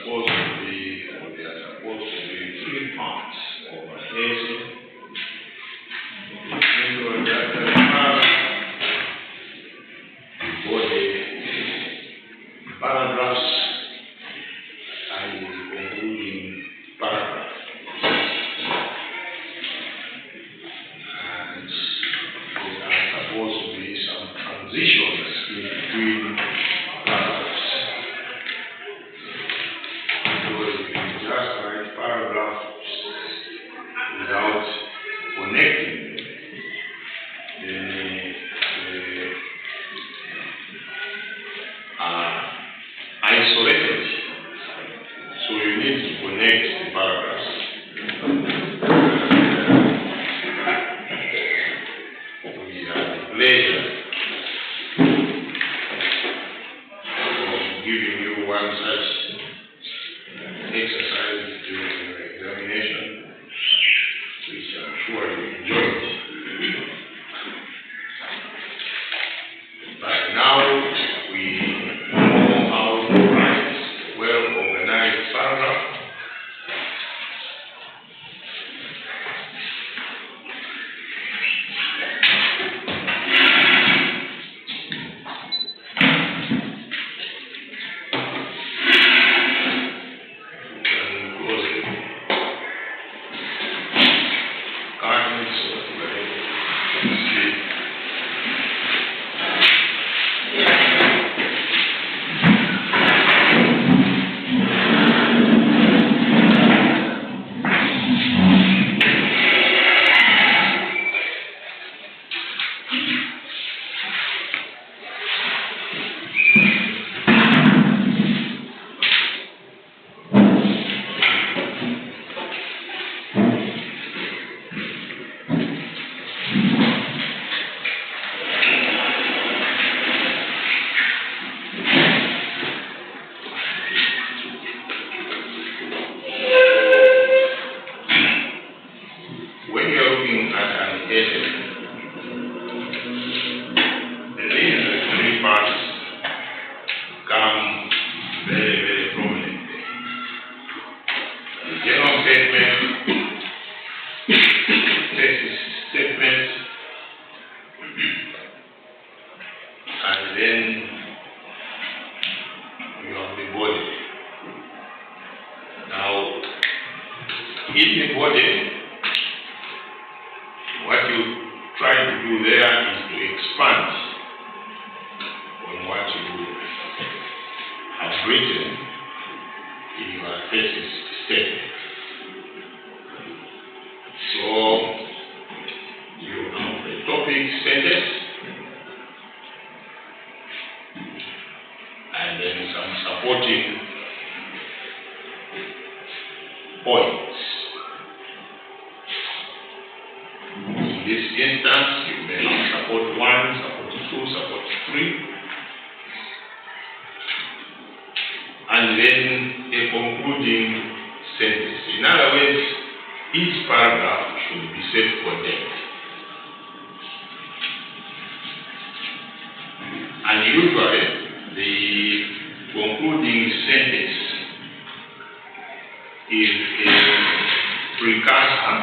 supposed to be, or there are supposed to be three parts of an essay. Paragraphs and the concluding paragraph. And there are supposed to be some transitions in between paragraphs. Because if you just write paragraphs without connecting them, then they are isolated. So you need to connect the paragraphs. We have the pleasure of giving you one such exercise during your examination, which I'm sure you enjoyed. But now we know how to write well-organized paragraph. When you are looking at an essay, the three parts come very, very prominently. The general statement, thesis statement, and then you have the body. Now, in the body, what you try to do there is to expand on what you have written in your thesis statement. So you have a topic sentence and then some supporting points. In this instance, you may have support 1, support 2, support 3, and then a concluding sentence. In other words, each paragraph should be self-contained. And usually, the concluding sentence is a precursor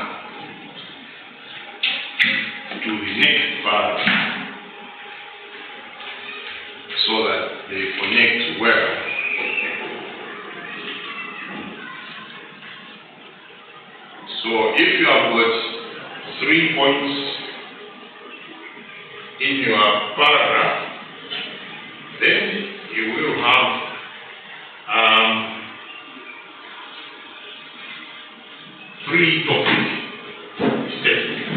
to the next paragraph, so that they connect well. So if you have got 3 points in your paragraph, then you will have three topic statements.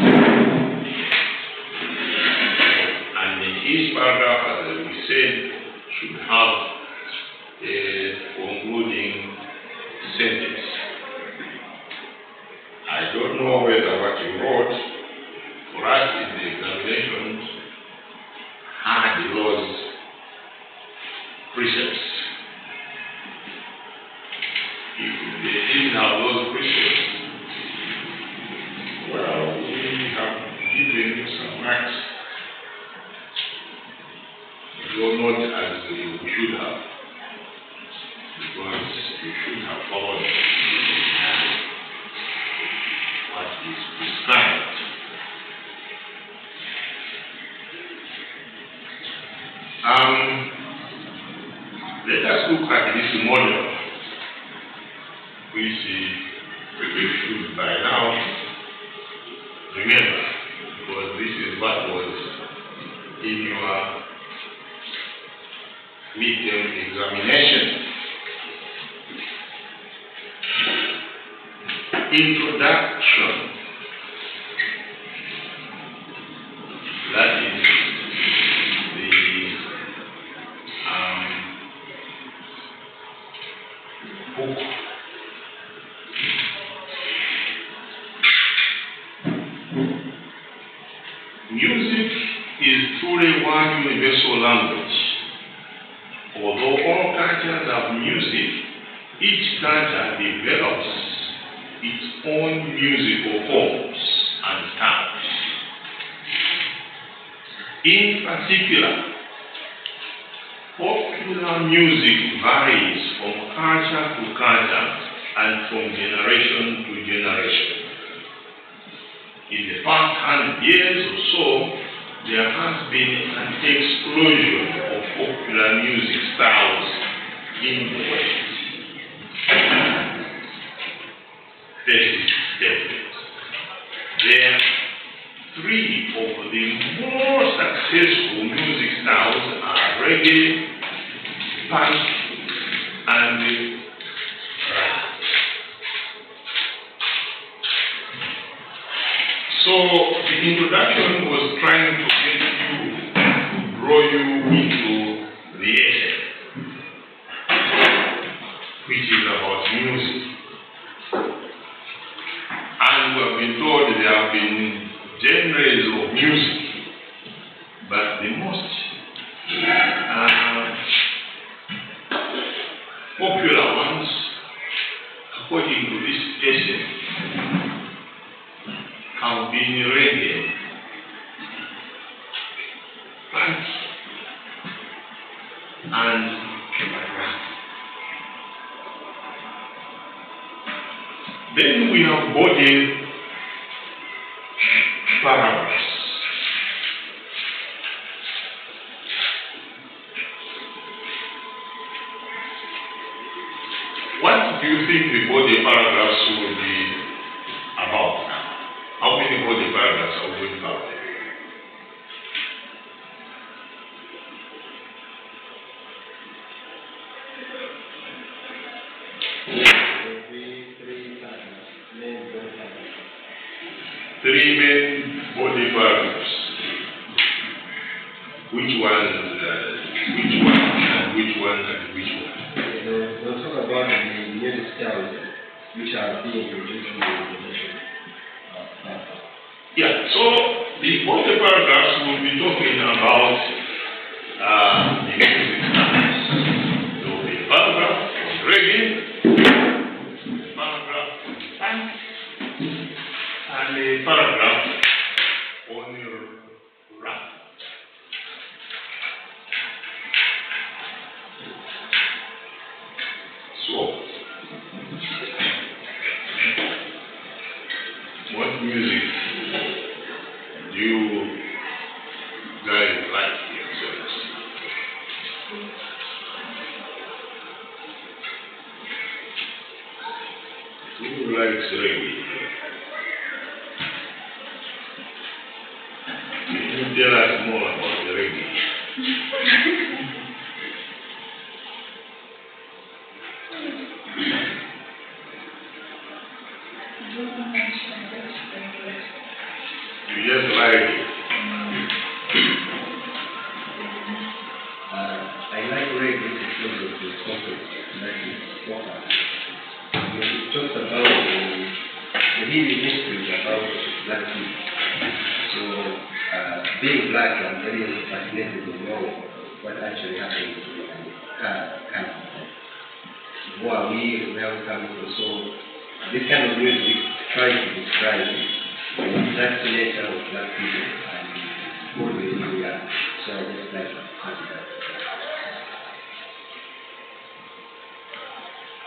And in each paragraph, as we said, should have a concluding sentence. I don't know whether what you wrote for us in the examinations had those precepts. If they didn't have those precepts, well, we have given you some marks, though not as we should have, because you should have followed what is prescribed. Let us look at this model, which we should by now remember, because this is what was in your midterm examination. Introduction. That is the book. Music is truly one universal language. Although all cultures have music, each culture develops its own musical forms and styles. In particular, popular music varies from culture to culture and from generation to generation. In the past 100 years or so, there has been an explosion of popular music styles in the West. This is definite. There are three of the more successful music styles are reggae, punk, and rap. So the introduction was trying to draw you into the essay, which is about music. And we have been told there have been genres of music, but the most popular ones, according to this essay, have been reggae, punk, and rap. Then we have body paragraphs. What do you think the body paragraphs will be about? How many body paragraphs are we going to have? Three main body paragraphs. Which one, and which one? We'll talk about the music styles which are being introduced in the information. Yeah, so the body paragraphs will be talking about the music styles. There will be a paragraph on reggae, a paragraph on punk, and a paragraph on rap. So, what music do you guys like yourselves? Who likes reggae? Can you tell us more about the reggae? You just like it. I like reggae because of the concept that is focused. It talks about the hidden history about black people. So, being black, I'm very fascinated to know what actually happened in country. Who are we, where we come from? So, this kind of music tries to describe the exact nature of black people and who they really are. So, I just like that.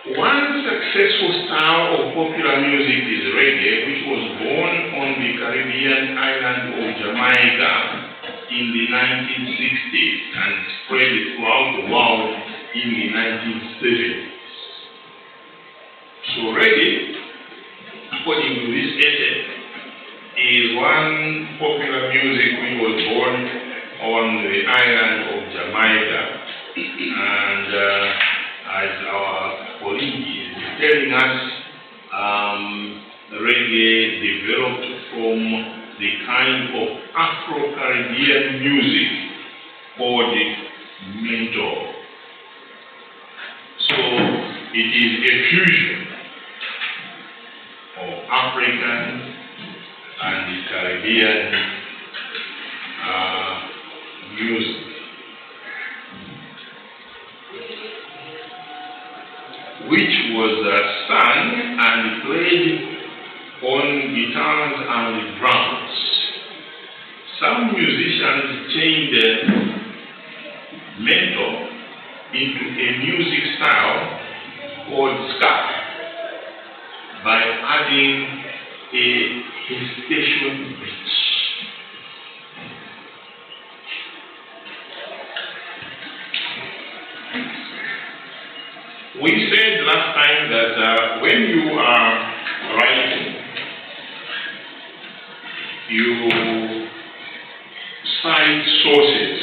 One successful style of popular music is reggae, which was born on the Caribbean island of Jamaica in the 1960s and spread throughout the world in the 1970s. So reggae, according to this essay, is one popular music which was born on the island of Jamaica, and as our colleague is telling us, reggae developed from the kind of Afro-Caribbean music called mento. So it is a fusion of African and the Caribbean music. Which was sung and played on guitars and drums. Some musicians changed mento into a music style called ska by adding a station beat. We said last time that when you are writing, you cite sources.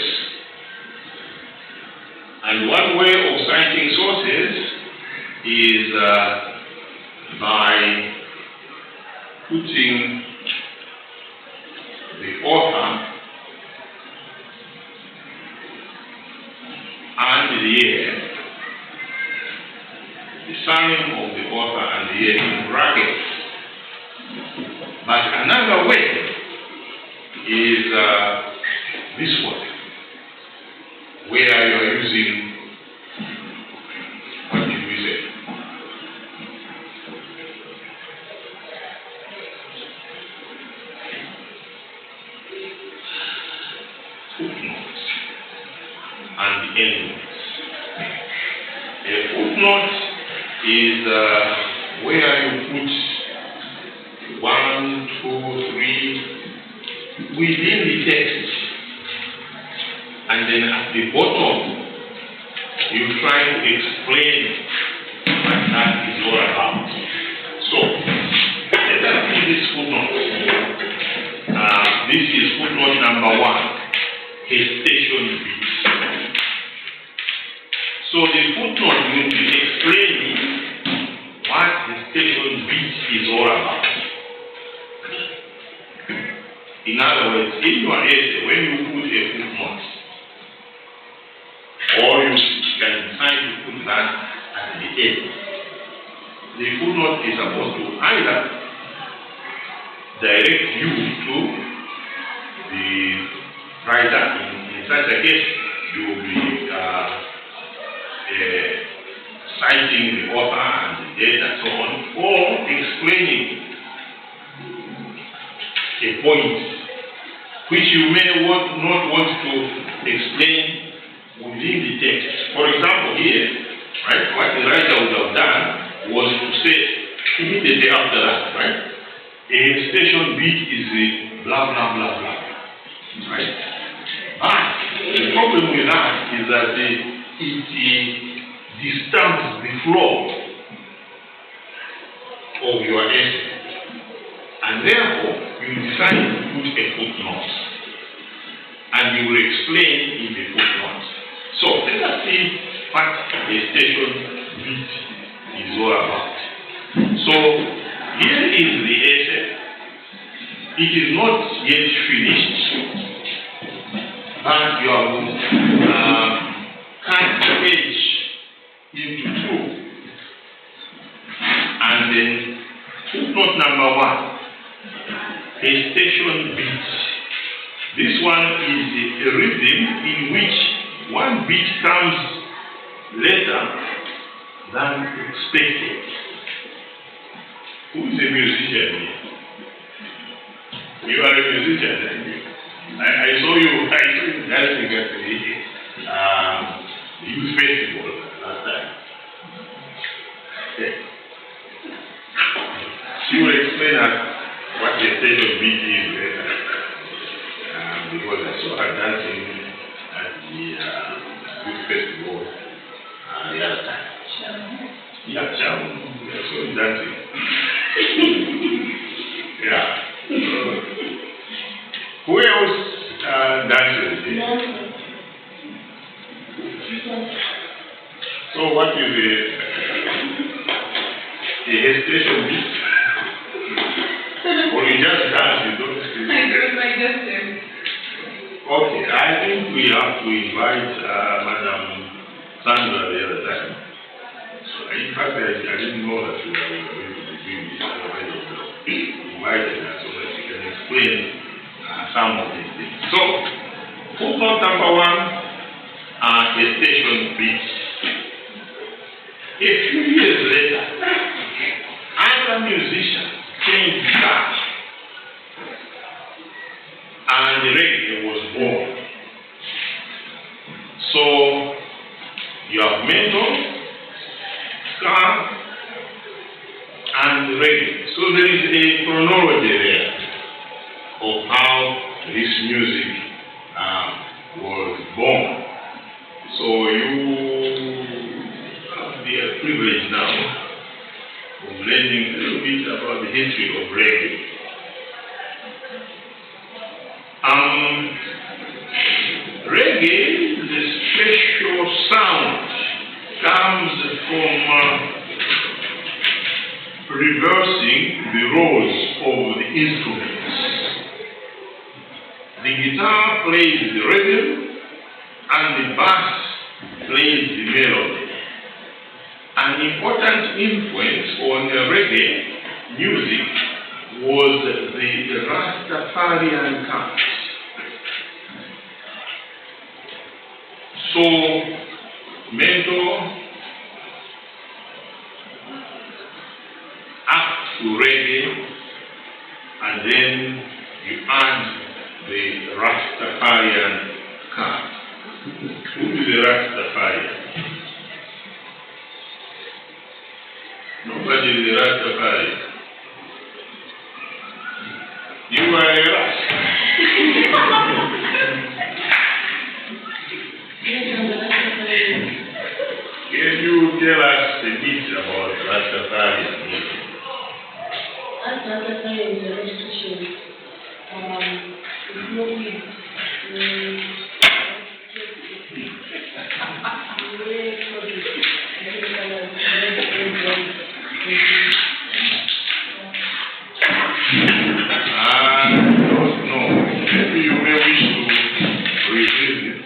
And one way of citing sources is by putting the author and the year, the surname of the author and the year in brackets. But another way is this one, where you are using, what did we say? Footnotes and the endnotes. A footnote is where you put 1, 2, 3 within the text, and then at the bottom you try to explain what that is all about. So let us see this footnote. This is footnote number 1, a station beat. So the footnote will be explaining what the station beat is all about. In other words, in your essay, when you put a footnote, or you can decide to put that at the end, the footnote is supposed to either direct you to the writer. In such a case, you will be citing the author and the date and so on, or explaining a point which you may not want to explain within the text. For example, here, right, what the writer would have done was to say immediately after that, right, a station beat is a blah blah blah blah, right? But the problem with that is that it disturbs the flow of your essay, and therefore you decide to put a footnote, and you will explain in the footnote. So let us see what a station beat is all about. So here is the essay. It is not yet finished, but you have cut the page into 2. And then footnote number 1, a station beat. This one is a rhythm in which one beat comes later than expected. Who is a musician here? You are a musician. I saw you dancing at the youth festival last time. She will explain us what the station beat is later. Because I saw her dancing at the youth festival the other time. Yeah, Cham. I saw him dancing. Yeah. Who else dances here? So what is the station beat? Or you just dance, you don't speak? I just do. Okay, I think we have to invite Madam Sandra the other time. So in fact, I didn't know that we were going to be doing this. Otherwise, I would have invited her so that she can explain some of these things. So, footnote number one, the station beat. A few years later, other musicians came back, and the reggae was born. So, you have metal, ska, and reggae. So there is a chronology there of how this music was born. So you have the privilege now of learning a little bit about the history of reggae. Reggae, the special sound, comes from reversing the roles of the instruments. The guitar plays the rhythm and the bass plays the melody. An important influence on reggae music was the Rastafarian chant. So, mentor up to reggae, and then you add the Rastafarian chant. Who is the Rastafarian? Nobody is the Rastafarian. You are a Rasta. Can you tell us a bit about Rastafarian music? Rastafarian is a restitution. It's not weed. I don't know. Maybe you may wish to revisit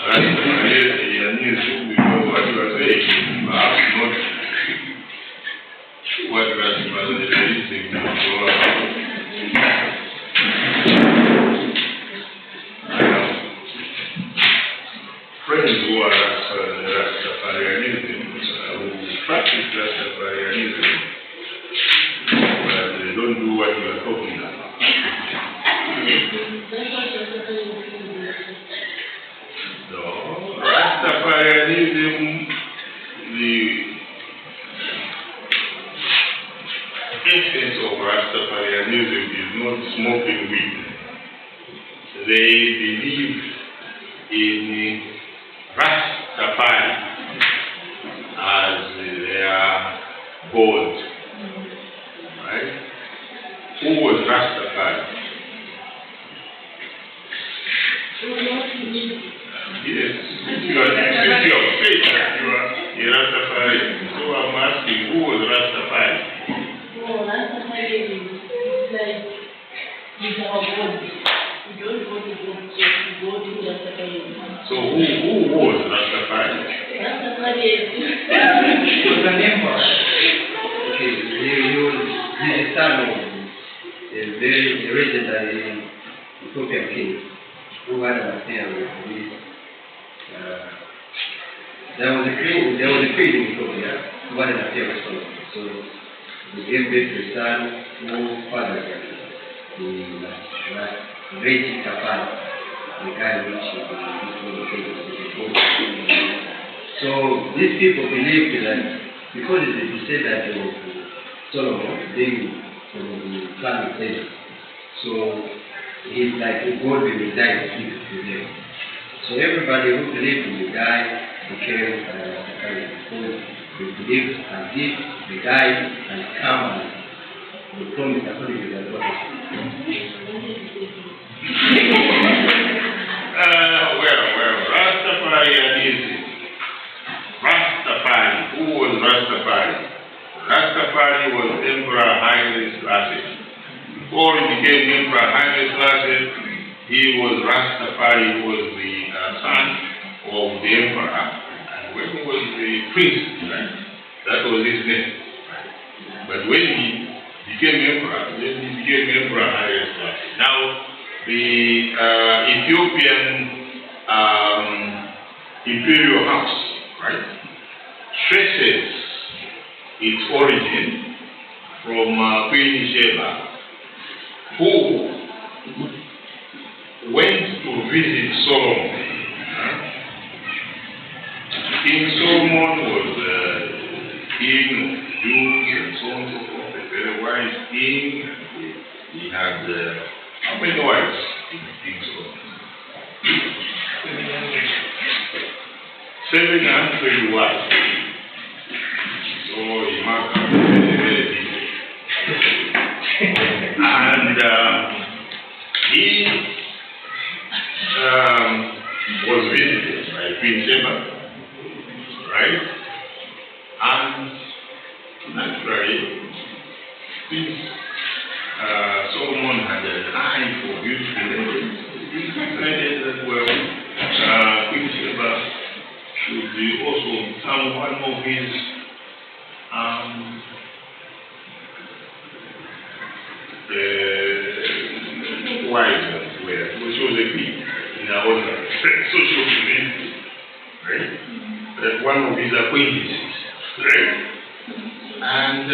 Rastafarian music, because what you are saying is perhaps not what Rastafarian music is all about. I have friends who are Rastafarianism, who practice Rastafarianism, but they don't do what you are talking about. No, Rastafarianism, the essence of Rastafarianism is not smoking weed. They believe in Rastafari as their God. Right? Who was Rastafari? Yes, since you are faith, you are a Rastafari. So I'm asking, who was Rastafari? Oh, Rastafari is like, he's our God. We don't go to God, so we go to Rastafari. So who was Rastafari? Rastafari is... He was an emperor. Okay, he was the son of a very legendary Ethiopian king who had an affair with this. There was a queen in Ethiopia who had an affair with Solomon. So he gave birth to a son who fathered the great Kafan, the guy which is the So these people believed that because it is said that Solomon, David, was planning things. So he's like a God will die to them. So everybody who believed in the guy became because they believed and if the guy can come and the promise according to the Lord. Well, Rastafari. Who was Rastafari? Rastafari was Emperor Haile Selassie. Before he became Emperor Haile Selassie, he was Rastafari, who was the son of the emperor. And when he was the prince, right, that was his name. Right? But when he became emperor, then he became Emperor Haile Selassie. Now, the Ethiopian imperial house, right, traces its origin from Queen Sheba, who went to visit Solomon. King Solomon was king of Jews and so on and so forth, a very wise king. He had how many wives in King Solomon? 700 wives. So he must have been very busy. And he was visited by Queen Sheba, right? And naturally, since Solomon had an eye for beautiful ladies, he decided that, well, Queen Sheba should be also become one of his wives, where she was a queen in her own social community, right? That one of his acquaintances, right? And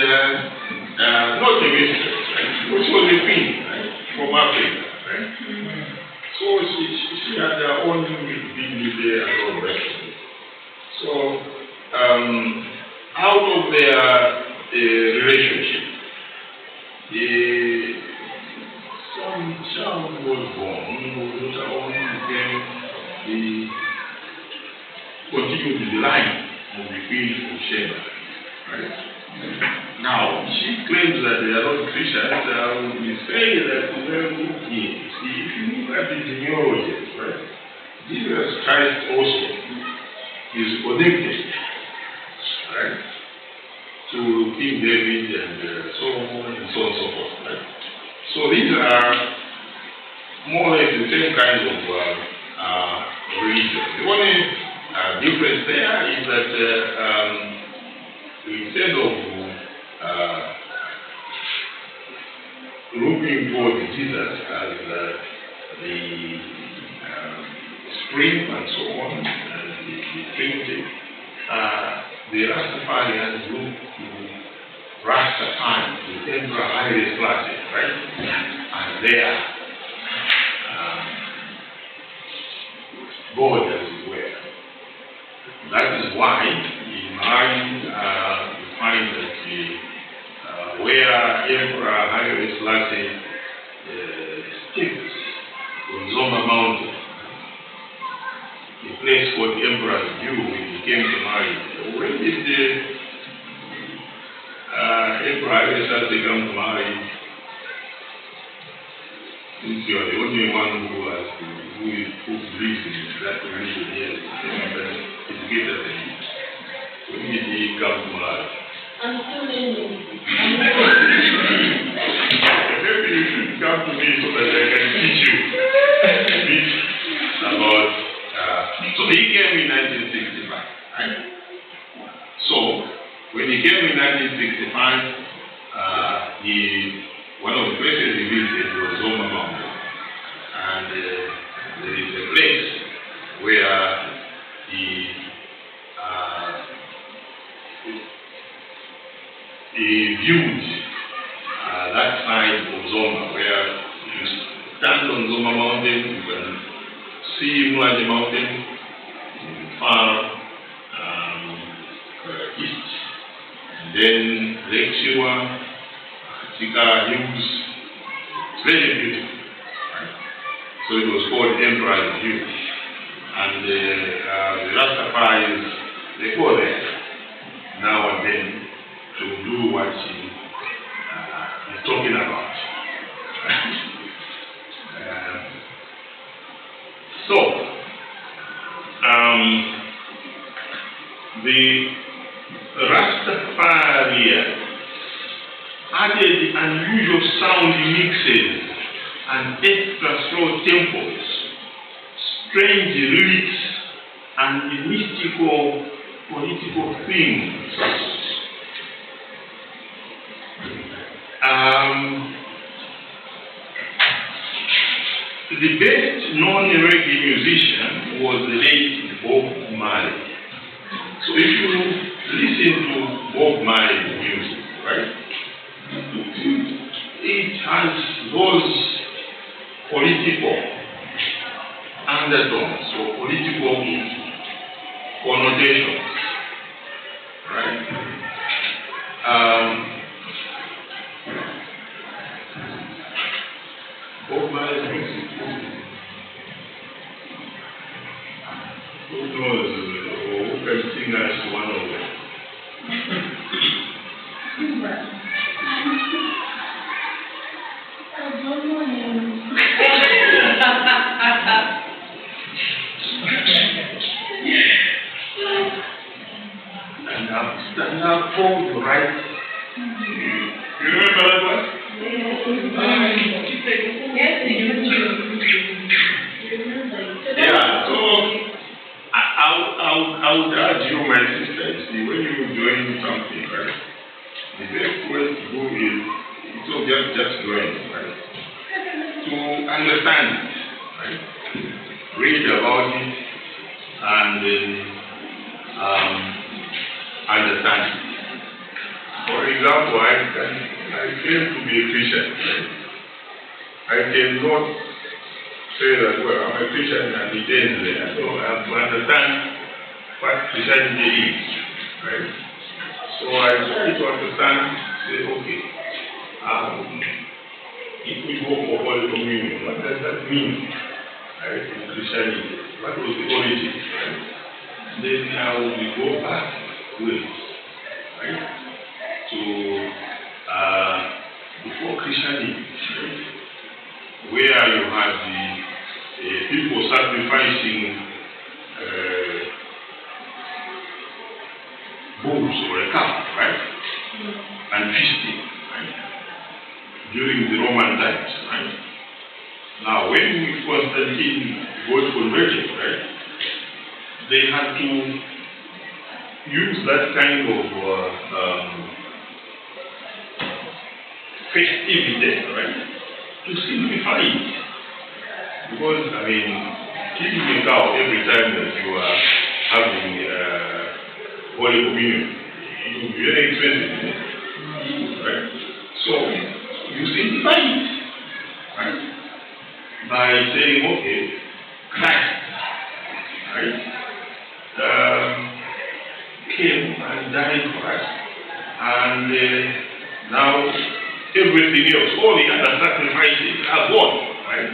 not a mistress, right? But she was a queen, right? From Africa, right? So she had her own dignity and all the rest of it. So out of their relationship, some child was born, who became the continued the line of the Queen of Sheba, right? Now, she claims that they are not Christians. We say that, well, see, if you look at the genealogy, right, Jesus Christ also is connected, right, to King David and Solomon and so on and so forth, right? So these are more or less the same kind of religion. The only difference there is that instead of looking toward Jesus as the spring and so on, and the Trinity, the Rastafarians look to Rastafari, the Emperor Haile Selassie, right? And their God, as it were. That is why in Mali you find that where Emperor Haile Selassie stepped on Zoma Mountain, a place called Emperor's View when he came to Mali. When did Emperor Haile Selassie come to Mali? Since you are the only one who believes in that religion here, educated than you. When did he come to Mali? I'm still learning. Maybe you should come to me so that I can teach you a bit about. So he came in 1965, right? So when he came in 1965, one of the places he visited was Zoma Mountain, and there is a place where he viewed that side of Zoma, where you stand on Zoma Mountain, you can see Mulaji Mountain far then Lake Shiwa, Sika Hills. It's very beautiful. Right? So it was called Emperor's Hill. And the Rastafaris, they go there now and then to do what he is talking about. The Rastafari added unusual sound mixes and extra slow tempos, strange lyrics, and mystical political themes. The best known reggae musician was the late Bob Marley. So if you listen to Bob Marley music, right, it has those political undertones or political connotations, right? Bob Marley's music, who knows, or who can sing as one of them? Stand up, hold right. You remember that one? Yeah, so I would urge you, my sisters, when you join something, right, the best way to do is to just join, right, to understand it, right, read about it, and then understand it. For example, I claim to be a Christian, right? I cannot say that, well, I'm a Christian and it ends there. So I have to understand what Christianity is, right? So I try to understand, say, okay, if we go for Holy Communion, what does that mean, right, in Christianity? What was the origin, right? Then how we go back to it, right? To before Christianity, right? Where you had the people sacrificing bulls or a cow, right? And feasting, right? During the Roman times, right? Now, when Constantine got converted, right? They had to use that kind of festivity, right? To simplify it. Because, I mean, killing a cow every time that you are having Holy Communion, it will be very expensive, right? So, you simplify it, right? By saying, okay, Christ, right, came and died for us, and now everything else, all the other sacrifices are gone, right?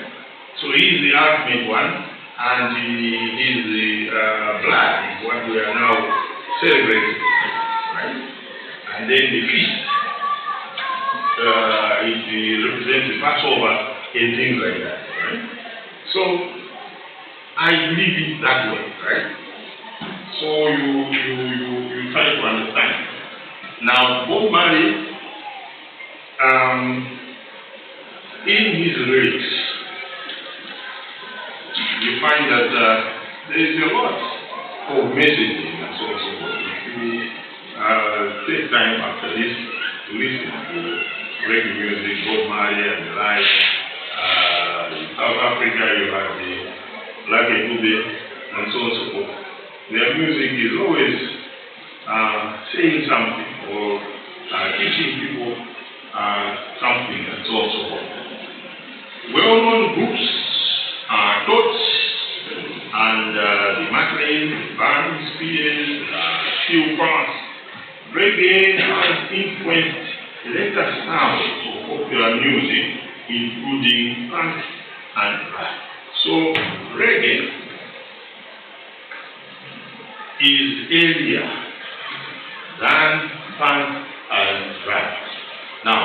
So he's the ultimate one, and his blood is what we are now celebrating, right? And then the feast, it represents the Passover and things like that, right? So I believe it that way, right? So you try to understand. Now, Bob Marley, in his lyrics, you find that there is a lot of messaging and so on and so forth. If you take time after this to listen to reggae music, Bob Marley and the like, in South Africa you have the Black Dube and so on and so forth. Their music is always saying something or teaching people something and so on and so forth. Well-known groups, Tots, and the Maclean, the Barnes, Spears, Steel Cross, reggae has influenced later styles of popular music, including funk and rap. So reggae is earlier than funk and rap. Now,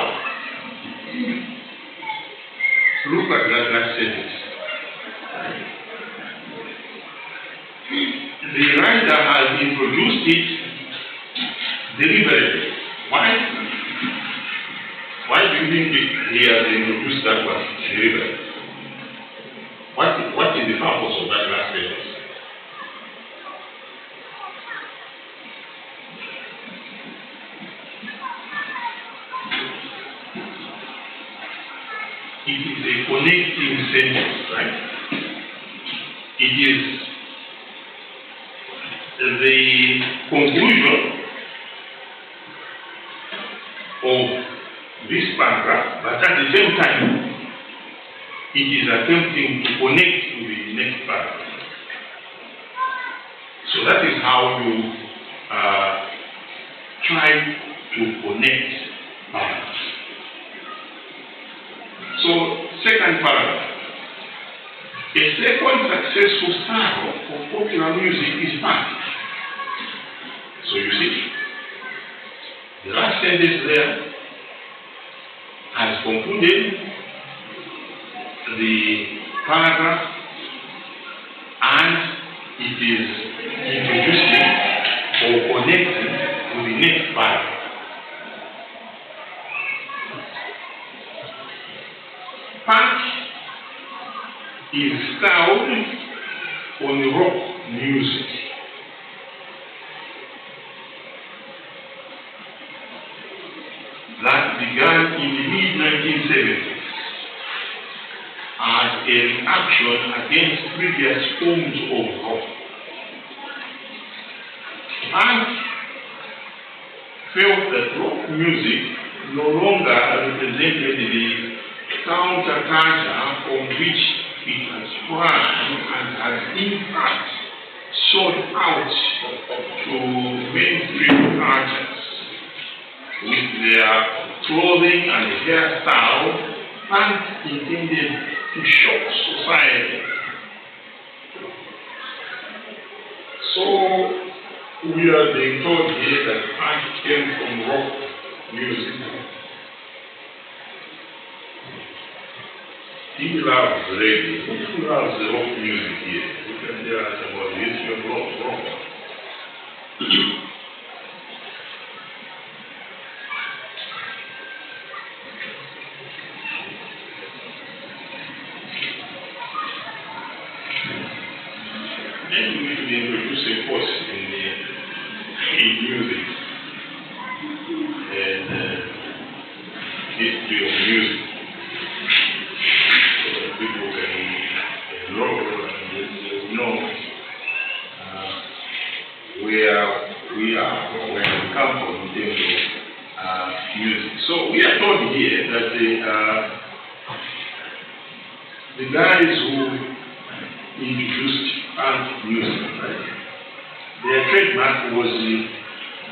look at that last sentence. The writer has introduced it deliberately. Why? Why do you think he has introduced that one deliberately? What is the purpose of that last sentence? It is a connecting sentence, right? It is the conclusion of this paragraph, but at the same time, it is attempting to connect to the next paragraph. So that is how you try to connect paragraphs. So, second paragraph. A second successful style of popular music is funk. So you see, the last sentence there has concluded the paragraph and it is introducing or connecting to the next paragraph. Funk is styled on rock music. That began in the mid-1970s as a reaction against previous forms of rock. Funk felt that rock music no longer represented the counterculture from which it has sprung and has in fact sold out to mainstream cultures. With their clothing and hairstyle, funk intended to shock society. So we are being told here that funk came from rock music. He loves reggae. Who loves the rock music here? You can tell us about the history of rock. Then we will introduce a course in music and history of music. People can know where we are or where we come from in terms of music. So we are told here that the guys who introduced funk music, right? Their trademark was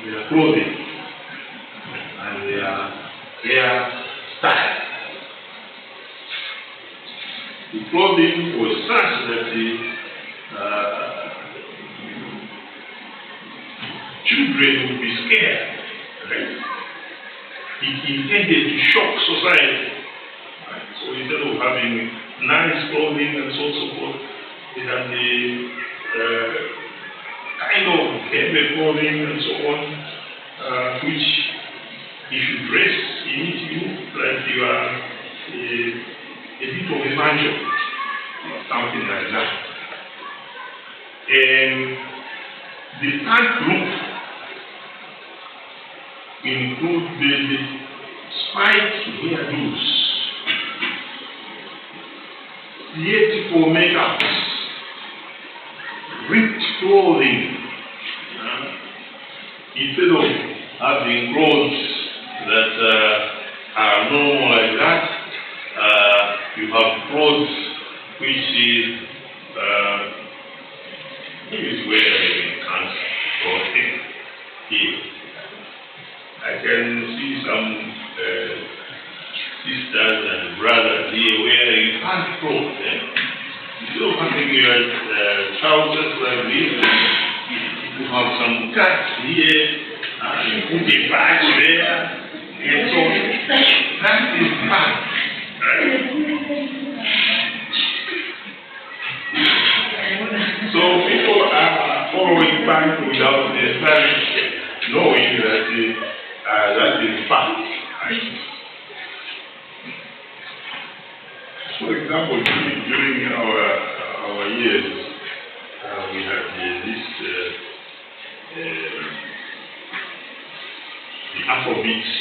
their clothing and their hairstyle. The clothing was such that the children would be scared. Right? It intended to shock society. Right? So instead of having nice clothing and so forth, it had the kind of heavy clothing and so on, which if you dress in it, you look like you are a bit of a mansion, something like that. And the punk look included spiked hairdos, theatrical makeups, ripped clothing. Instead of having clothes that are normal like that, you have clothes which is wearing cancer or thing here. can see some sisters and brothers here where you can't talk them. You don't having your trousers like this, you have some cuts here, and you put a patch there, and so that is fun. Right? So people are following back without necessarily knowing that is fact. Right? For example, during our years, we had this the Afrobeats,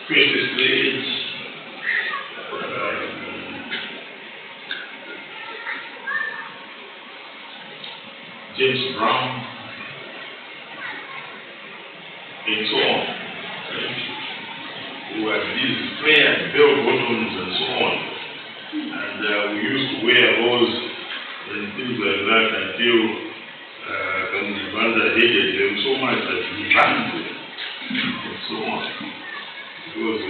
Princess Stage, James Brown, and so on. We had these flared bell bottoms and so on. And we used to wear those and things like that until the mother hated them so much that we banned them and so on. Because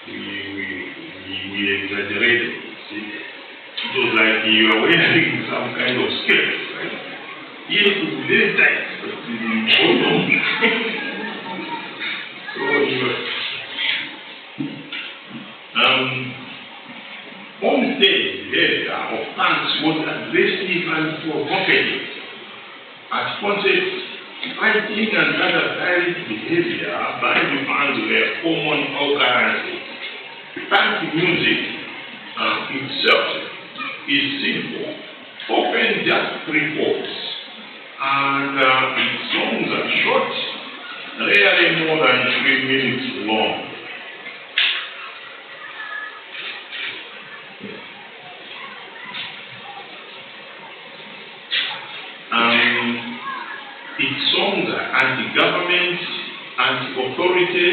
we exaggerated. See? It was like you are wearing some kind of skirt, right? Yes, it was very tight, but the bottom. So on stage, the area of pants was aggressive and provocative. At concerts, fighting and other violent behavior by the fans were common occurrences. Punk music itself is simple, often just 3 chords, and its songs are short, rarely more than 3 minutes long. Its songs are anti-government, anti-authority,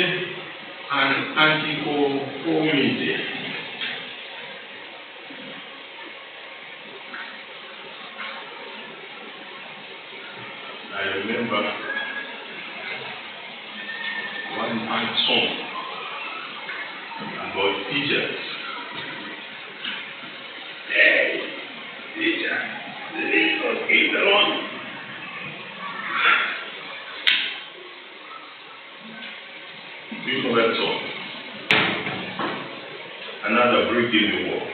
and anti-conformity. I remember one punk song about teachers. Hey, teacher, leave us kids alone. Do you know that song? Another brick in the wall.